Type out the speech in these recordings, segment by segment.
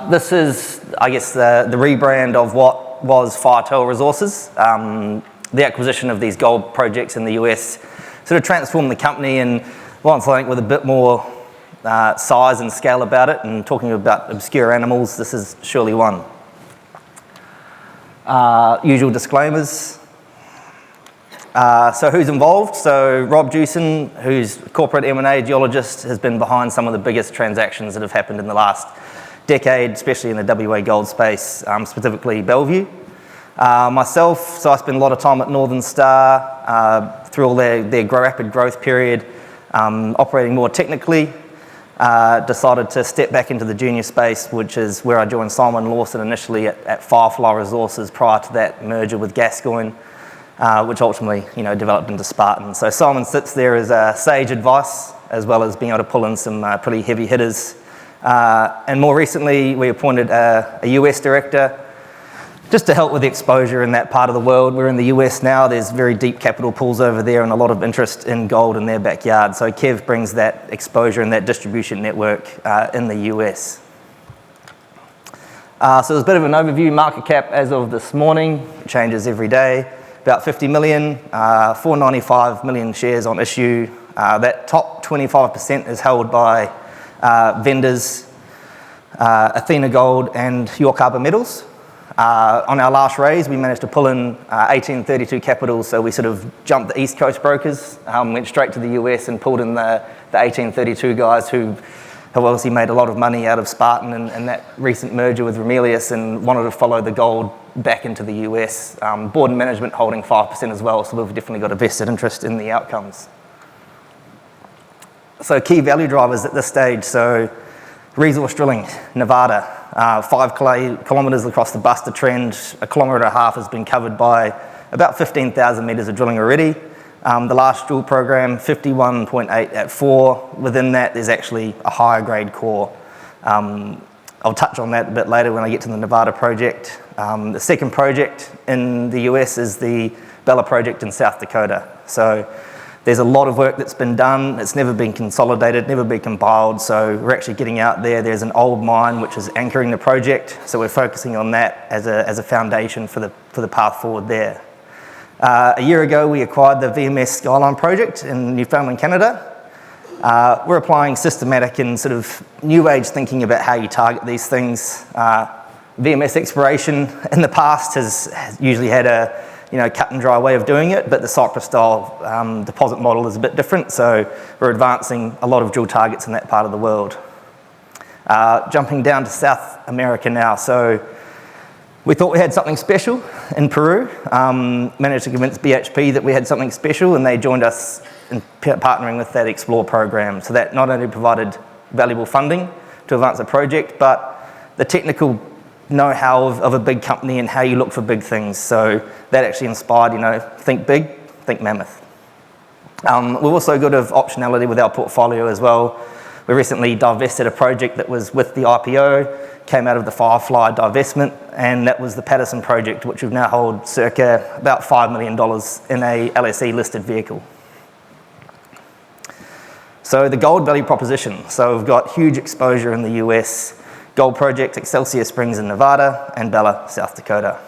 This is, I guess, the rebrand of what was Firetail Resources. The acquisition of these gold projects in the US sort of transformed the company, and once I think with a bit more size and scale about it, and talking about obscure animals, this is surely one. Usual disclaimers. So who's involved? So Rob Jewson, who's corporate M&A geologist, has been behind some of the biggest transactions that have happened in the last decade, especially in the WA gold space, specifically Bellevue. Myself, so I spent a lot of time at Northern Star through all their rapid growth period, operating more technically. Decided to step back into the junior space, which is where I joined Simon Lawson initially at Firefly Resources prior to that merger with Gascoigne, which ultimately developed into Spartan. So Simon sits there as sage advice, as well as being able to pull in some pretty heavy hitters. And more recently, we appointed a US director just to help with the exposure in that part of the world. We're in the US now, there's very deep capital pools over there and a lot of interest in gold in their backyard. So Kev brings that exposure and that distribution network in the US. So there's a bit of an overview. Market cap as of this morning, it changes every day, about 50 million, 495 million shares on issue. That top 25% is held by vendors, Athena Gold and York Harbour Metals. On our last raise, we managed to pull in 1832 capital, so we sort of jumped the East Coast brokers, went straight to the US and pulled in the 1832 guys who have obviously made a lot of money out of Spartan and that recent merger with Ramelius, and wanted to follow the gold back into the US. Board and management holding 5% as well, so we've definitely got a vested interest in the outcomes. So key value drivers at this stage, so resource drilling, Nevada, 5 kilometres across the Buster Trend, 1.5 kilometres has been covered by about 15,000 metres of drilling already. The last drill program, 51.8 at 4. Within that, there's actually a higher grade core. I'll touch on that a bit later when I get to the Nevada project. The second project in the US is the Bella project in South Dakota. So there's a lot of work that's been done. It's never been consolidated, never been compiled, so we're actually getting out there. There's an old mine which is anchoring the project, so we're focusing on that as a foundation for the path forward there. A year ago, we acquired the VMS Skyline project in Newfoundland, Canada. We're applying systematic and sort of new age thinking about how you target these things. VMS exploration in the past has usually had a cut and dry way of doing it, but the Cypress style deposit model is a bit different, so we're advancing a lot of drill targets in that part of the world. Jumping down to South America now, so we thought we had something special in Peru, managed to convince BHP that we had something special, and they joined us in partnering with that Explore program. So that not only provided valuable funding to advance the project, but the technical know-how of a big company and how you look for big things. So that actually inspired, think big, think Mammoth. We've also got optionality with our portfolio as well. We recently divested a project that was with the IPO, came out of the Firefly divestment, and that was the Patterson project, which we've now hold circa about $5 million in a LSE listed vehicle. So the gold value proposition. So we've got huge exposure in the US, gold project, Excelsior Springs in Nevada, and Bella, South Dakota.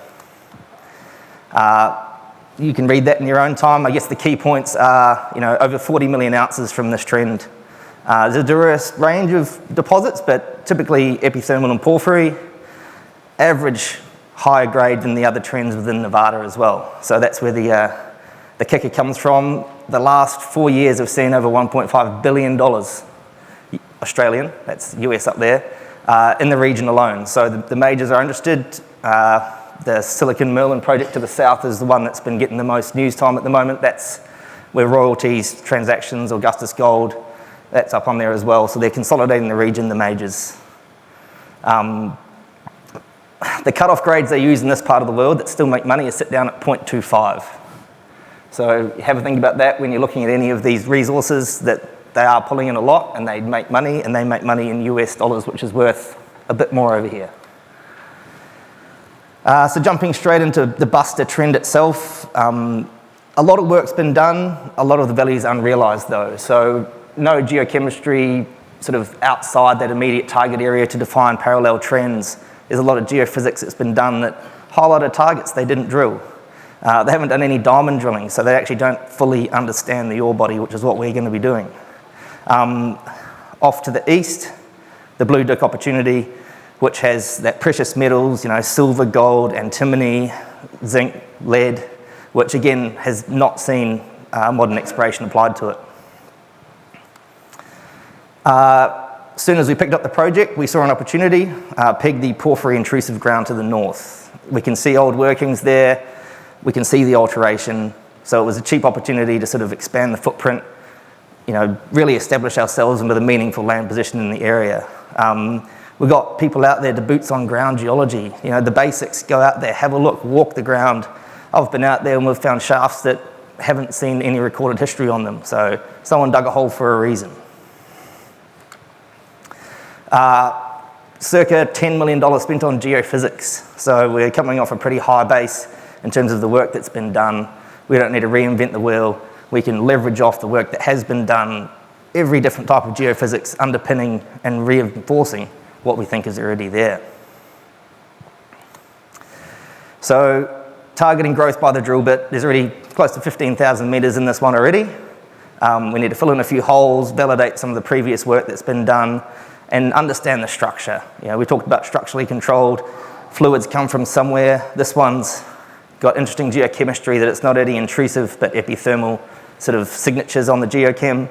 You can read that in your own time. I guess the key points are, over 40 million ounces from this trend. There's a diverse range of deposits, but typically epithermal and porphyry. Average higher grade than the other trends within Nevada as well. So that's where the kicker comes from. The last 4 years have seen over $1.5 billion Australian, that's US up there, in the region alone. So the majors are interested. The Silicon Merlin project to the south is the one that's been getting the most news time at the moment. That's where royalties, transactions, Augustus Gold, that's up on there as well. So they're consolidating the region, the majors. The cut-off grades they use in this part of the world that still make money is sit down at 0.25. So have a think about that when you're looking at any of these resources, that they are pulling in a lot and they make money, and they make money in US dollars, which is worth a bit more over here. So jumping straight into the Buster trend itself, a lot of work's been done, a lot of the value is unrealised though. So no geochemistry sort of outside that immediate target area to define parallel trends. There's a lot of geophysics that's been done that highlighted targets they didn't drill. They haven't done any diamond drilling, so they actually don't fully understand the ore body, which is what we're going to be doing. Off to the east, the Blue Dick opportunity, which has that precious metals, silver, gold, antimony, zinc, lead, which again has not seen modern exploration applied to it. As soon as we picked up the project, we saw an opportunity, peg the porphyry intrusive ground to the north. We can see old workings there, we can see the alteration, so it was a cheap opportunity to sort of expand the footprint, really establish ourselves with a meaningful land position in the area. We've got people out there to boots on ground geology, the basics, go out there, have a look, walk the ground. I've been out there and we've found shafts that haven't seen any recorded history on them, so someone dug a hole for a reason. Circa $10 million spent on geophysics, so we're coming off a pretty high base in terms of the work that's been done. We don't need to reinvent the wheel. We can leverage off the work that has been done, every different type of geophysics underpinning and reinforcing what we think is already there. So targeting growth by the drill bit, there's already close to 15,000 metres in this one already. We need to fill in a few holes, validate some of the previous work that's been done, and understand the structure. We talked about structurally controlled, fluids come from somewhere. This one's got interesting geochemistry that it's not only intrusive but epithermal sort of signatures on the geochem.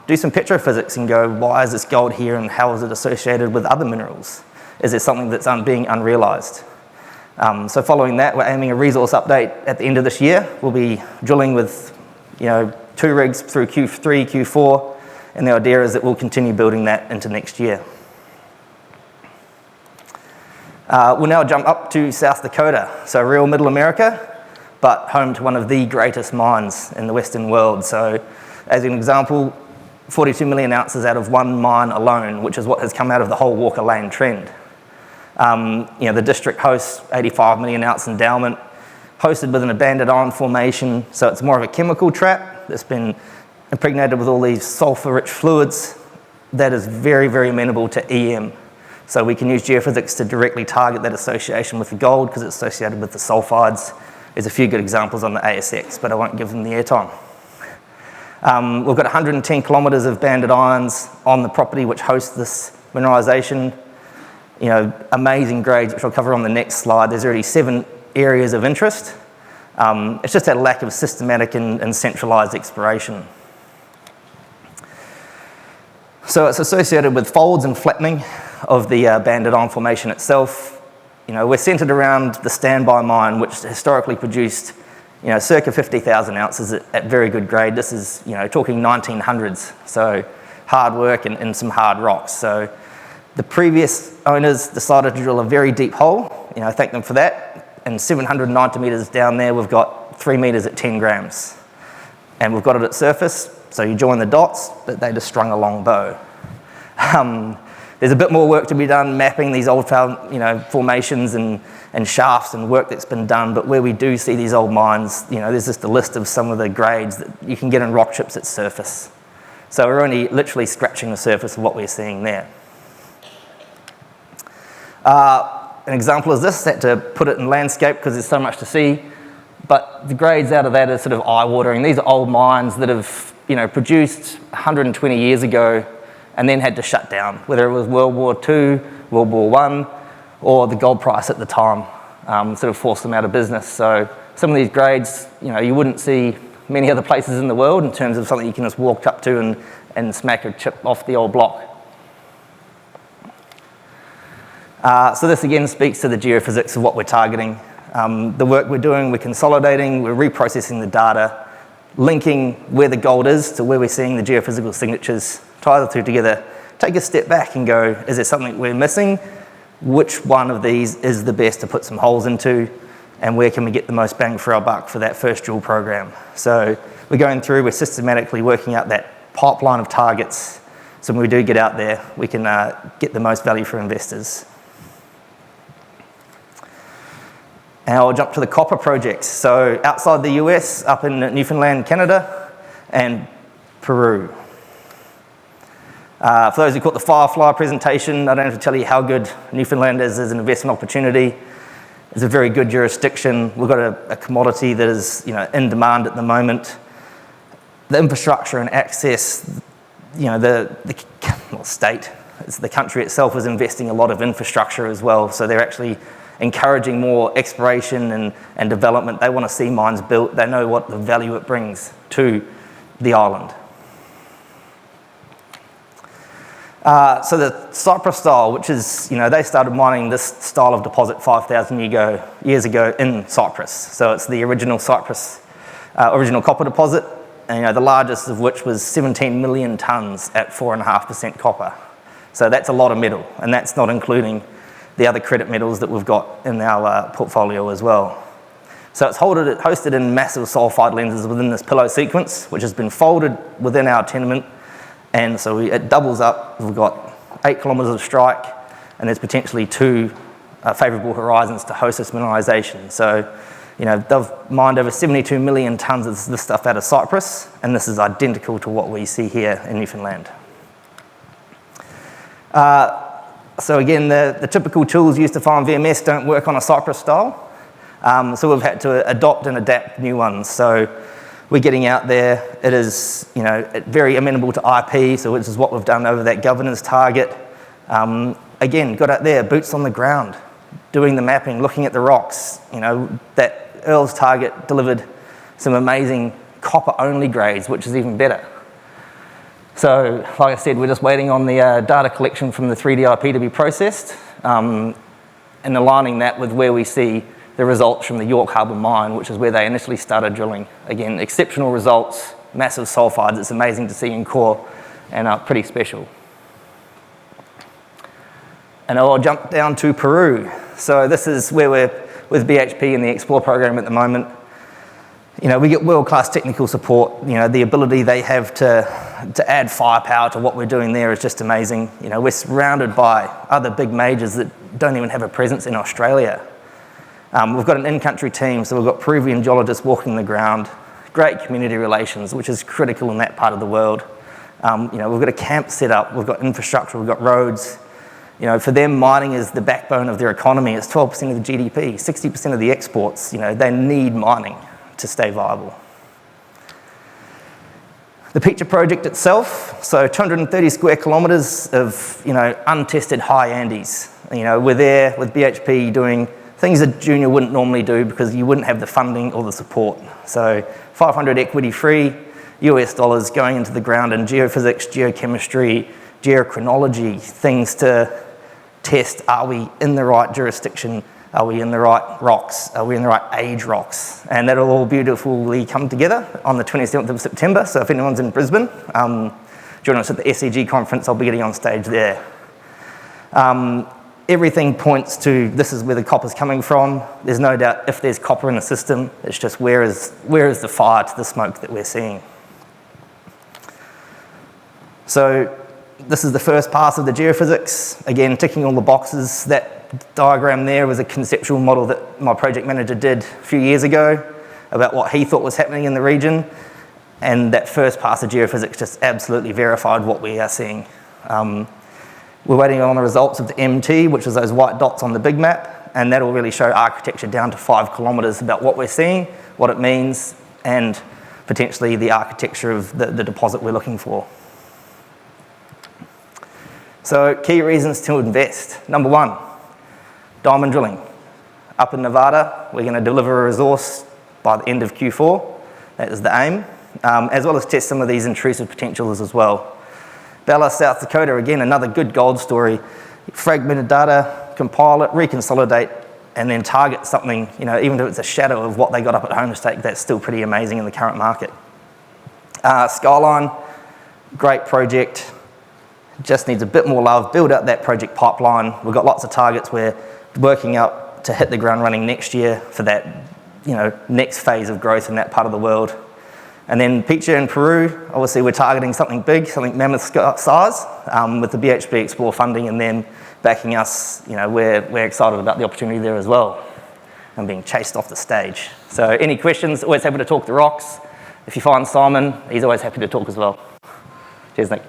Do some petrophysics and go, why is this gold here and how is it associated with other minerals? Is there something that's being unrealised? So following that, we're aiming a resource update at the end of this year. We'll be drilling with 2 rigs through Q3, Q4, and the idea is that we'll continue building that into next year. We'll now jump up to South Dakota, so real Middle America, but home to one of the greatest mines in the Western world. So as an example, 42 million ounces out of one mine alone, which is what has come out of the whole Walker Lane trend. The district hosts 85 million ounce endowment, hosted with an abandoned iron formation, so it's more of a chemical trap that's been impregnated with all these sulfur-rich fluids that is very, very amenable to EM. So we can use geophysics to directly target that association with the gold because it's associated with the sulfides. There's a few good examples on the ASX, but I won't give them the airtime. We've got 110 kilometres of banded irons on the property which hosts this mineralisation. Amazing grades, which I'll cover on the next slide. There's already 7 areas of interest. It's just a lack of systematic and centralised exploration. So it's associated with folds and flattening of the banded iron formation itself. We're centred around the standby mine, which historically produced circa 50,000 ounces at very good grade. This is talking 1900s, so hard work and some hard rocks. So the previous owners decided to drill a very deep hole, thank them for that, and 790 metres down there we've got 3 metres at 10 grams. And we've got it at surface, so you join the dots, but they just strung a long bow. There's a bit more work to be done mapping these old formations and shafts and work that's been done, but where we do see these old mines, there's just a list of some of the grades that you can get in rock chips at surface. So we're only literally scratching the surface of what we're seeing there. An example is this, had to put it in landscape because there's so much to see, but the grades out of that are sort of eye-watering. These are old mines that have produced 120 years ago and then had to shut down, whether it was World War II, World War I, or the gold price at the time sort of forced them out of business. So some of these grades, you wouldn't see many other places in the world in terms of something you can just walk up to and smack a chip off the old block. So this again speaks to the geophysics of what we're targeting. The work we're doing, we're consolidating, we're reprocessing the data, linking where the gold is to where we're seeing the geophysical signatures, tie the two together, take a step back and go, is there something we're missing? Which one of these is the best to put some holes into, and where can we get the most bang for our buck for that first drill program? So we're going through, we're systematically working out that pipeline of targets, so when we do get out there, we can get the most value for investors. And I'll jump to the copper projects. So outside the US, up in Newfoundland, Canada, and Peru. For those who caught the Firefly presentation, I don't have to tell you how good Newfoundland is as an investment opportunity. It's a very good jurisdiction. We've got a commodity that is, in demand at the moment. The infrastructure and access, the state, the country itself is investing a lot of infrastructure as well. So they're actually encouraging more exploration and development. They want to see mines built. They know what the value it brings to the island. So the Cypress style, which is, they started mining this style of deposit 5,000 years ago in Cyprus. So it's the original Cyprus, original copper deposit, and the largest of which was 17 million tonnes at 4.5% copper. So that's a lot of metal, and that's not including the other credit metals that we've got in our portfolio as well. So it's hosted in massive sulfide lenses within this pillow sequence, which has been folded within our tenement. And so it doubles up. We've got 8 kilometres of strike, and there's potentially 2 favourable horizons to host this mineralisation. So, they've mined over 72 million tonnes of this stuff out of Cyprus, and this is identical to what we see here in Newfoundland. So again, the typical tools used to farm VMS don't work on a Cypress style. So we've had to adopt and adapt new ones. So we're getting out there. It is, very amenable to IP, so which is what we've done over that governance target. Again, got out there, boots on the ground, doing the mapping, looking at the rocks. That Earl's target delivered some amazing copper-only grades, which is even better. So, like I said, we're just waiting on the data collection from the 3D IP to be processed, and aligning that with where we see the results from the York Harbour mine, which is where they initially started drilling. Again, exceptional results, massive sulfides. It's amazing to see in core, and are pretty special. And I'll jump down to Peru. So this is where we're with BHP in the Explore program at the moment. We get world-class technical support. The ability they have to add firepower to what we're doing there is just amazing. We're surrounded by other big majors that don't even have a presence in Australia. We've got an in-country team, so we've got Peruvian geologists walking the ground, great community relations, which is critical in that part of the world. We've got a camp set up, we've got infrastructure, we've got roads. For them, mining is the backbone of their economy. It's 12% of the GDP, 60% of the exports. They need mining to stay viable. The Picture project itself, so 230 square kilometres of untested high Andes. We're there with BHP doing things that junior wouldn't normally do because you wouldn't have the funding or the support. So 500 equity free US dollars going into the ground in geophysics, geochemistry, geochronology, things to test, are we in the right jurisdiction? Are we in the right rocks? Are we in the right age rocks? And that'll all beautifully come together on the 27th of September. So if anyone's in Brisbane, join us at the SEG conference. I'll be getting on stage there. Everything points to this is where the copper's coming from. There's no doubt if there's copper in the system, it's just where is the fire to the smoke that we're seeing. So this is the first pass of the geophysics. Again, ticking all the boxes. That diagram there was a conceptual model that my project manager did a few years ago about what he thought was happening in the region, and that first pass of geophysics just absolutely verified what we are seeing. We're waiting on the results of the MT, which is those white dots on the big map, and that'll really show architecture down to 5 kilometres about what we're seeing, what it means, and potentially the architecture of the deposit we're looking for. So key reasons to invest. Number 1, diamond drilling. Up in Nevada, we're going to deliver a resource by the end of Q4. That is the aim, as well as test some of these intrusive potentials as well. Bella, South Dakota, again, another good gold story. Fragmented data, compile it, reconsolidate, and then target something, even if it's a shadow of what they got up at Homestake, that's still pretty amazing in the current market. Skyline, great project. Just needs a bit more love, build out that project pipeline. We've got lots of targets we're working up to hit the ground running next year for that, next phase of growth in that part of the world. And then Picture in Peru, obviously we're targeting something big, something Mammoth size, with the BHP Explore funding and them backing us. We're excited about the opportunity there as well, and being chased off the stage. So any questions, always happy to talk to Rocks. If you find Simon, he's always happy to talk as well. Cheers, Nick.